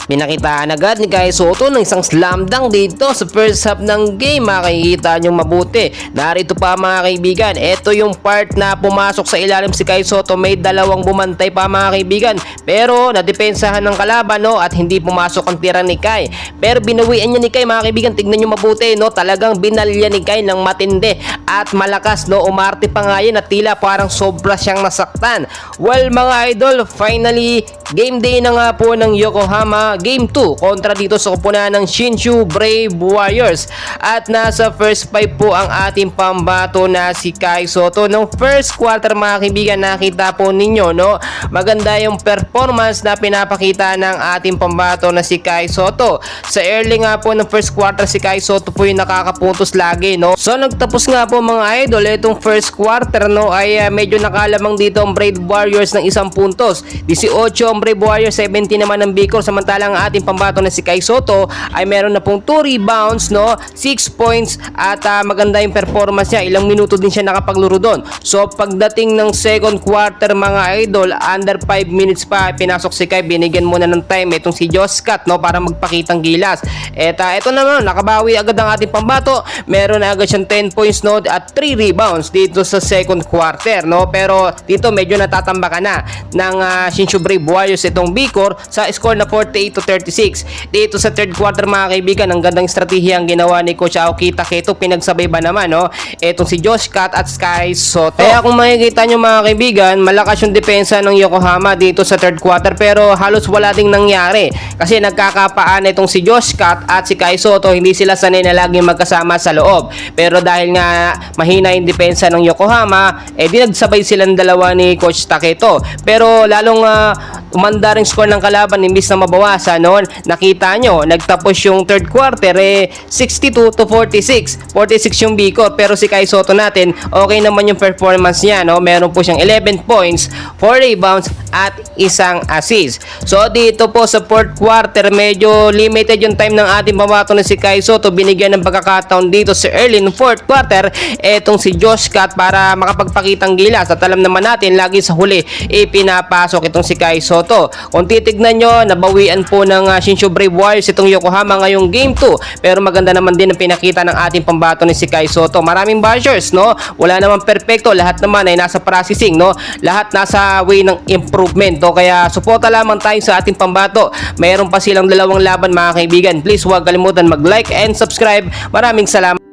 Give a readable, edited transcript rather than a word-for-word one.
Pinakitaan agad ni Kai Sotto ng isang slam dunk dito sa first half ng game. Makikita nyo mabuti. Narito pa mga kaibigan. Ito yung part na pumasok sa ilalim si Kai Sotto. May dalawang bumantay pa mga kaibigan. Pero nadepensahan ng kalaban, no, at hindi pumasok ang tira ni Kai. Pero binawian niya ni Kai mga kaibigan. Tignan nyo mabuti, no. Talagang binalya ni Kai ng matindi at malakas, no. Umarte pa nga yan at tila parang sobra siyang nasaktan. Well mga idol, finally game day na nga po ng Yokohama Game 2 kontra dito sa kupunan ng Shinshu Brave Warriors. At nasa first 5 po ang ating pambato na si Kai Sotto. Nung first quarter mga kaibigan, nakita po ninyo, no, maganda yung performance na pinapakita ng ating pambato na si Kai Sotto. Sa early nga po ng first quarter, si Kai Sotto po yung nakakapuntos lagi, no. So nagtapos nga po mga idol itong first quarter, no, ay medyo nakalamang dito ang Brave Warriors ng isang puntos. 18 ang Brave Warriors, 17 naman ang Bicol. Samantalang ang ating pambato na si Kai Sotto ay meron na pong 2 rebounds, no, 6 points at maganda yung performance niya. Ilang minuto din siya nakapaglaro doon. So pagdating ng second quarter mga idol, under 5 minutes pa, pinasok si Kai. Binigyan muna ng time itong si Josh Scott, no, para magpakitang gilas. Ito naman, nakabawi agad ang ating pambato. Meron na agad siyang 10 points, no, at 3 rebounds dito sa second quarter, no. Pero dito medyo natatambakan na ng Shinshu Brave Warriors itong Bicol sa score na 48-36. Dito sa third quarter mga kaibigan, ang gandang estratehiya ang ginawa ni Coach Aoki Taketo. Pinagsabay ba naman, no, etong si Josh Scott at Kai Sotto. Kaya kung makikita nyo mga kaibigan, malakas yung depensa ng Yokohama dito sa third quarter, pero halos wala ding nangyari kasi nagkakapaan itong si Josh Scott at si Kai Sotto. Hindi sila sanay na laging magkasama sa loob, pero dahil nga mahina yung depensa ng Yokohama, dinagsabay silang dalawa ni Coach Taketo. Pero lalong umanda ring score ng kalaban, imbis na mabawasan, no. Nakita nyo, nagtapos yung third quarter 62-46. 46 yung Bicol, pero si Kai Sotto natin, okay naman yung performance niya, no. Meron po siyang 11 points, 4 rebounds at isang assist. So dito po sa fourth quarter, medyo limited yung time ng ating pambato na si Kai Sotto. Binigyan ng pagkakataon dito sa early in fourth quarter etong si Josh Scott para makapagpakitang gilas. At alam naman natin, lagi sa huli ipinapasok itong si Kai Sotto. Kung titignan nyo, nabawian po ng Shinshu Brave Warriors itong Yokohama ngayong game 2. Pero maganda naman din ang pinakita ng ating pambato ni si Kai Sotto. Maraming bashers, no. Wala naman perfecto, lahat naman ay nasa processing, no. Lahat nasa way ng improvement, no? Kaya suporta lamang tayo sa ating pambato. Mayroon pa silang dalawang laban mga kaibigan. Please huwag kalimutan mag-like and subscribe. Maraming salamat.